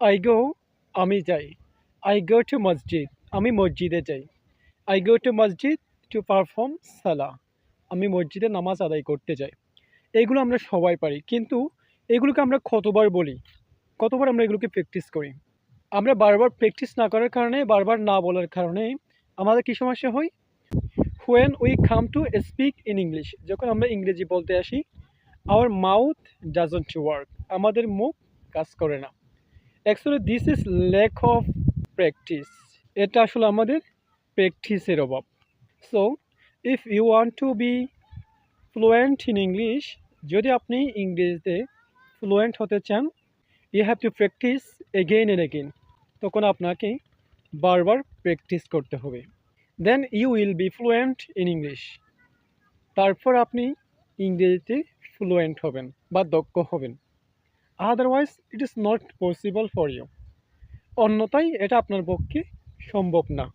I go আমি যাই। I go to মসজিদ আমি মসজিদে যাই। আই গো টু মসজিদ টু পারফর্ম সালাহ আমি মসজিদে নামাজ আদায় করতে যাই। এগুলো আমরা সবাই পারি, কিন্তু এগুলোকে আমরা কতবার বলি, কতবার আমরা এগুলোকে প্র্যাকটিস করি? আমরা বারবার প্র্যাকটিস না করার কারণে, বারবার না বলার কারণে আমাদের কি সমস্যা হয়? When we come to speak in English, যখন আমরা ইংরেজি বলতে আসি, আওয়ার মাউথ ডাজন্ট ওয়ার্ক, আমাদের মুখ কাজ করে না। Actually this is lack of practice. এটা আসলে আমাদের প্র্যাকটিসের অভাব। So if you want to be fluent in English, যদি আপনি ইংরেজিতে ফ্লুয়েন্ট হতে চান, you have to practice again and again. তখন আপনাকে বারবার প্র্যাকটিস করতে হবে। Then you will be fluent in English. তারপর আপনি ইংরেজিতে ফ্লুয়েন্ট হবেন বা দক্ষ হবেন। Otherwise it is not possible for you. অন্যথায় এটা আপনার পক্ষে সম্ভব না।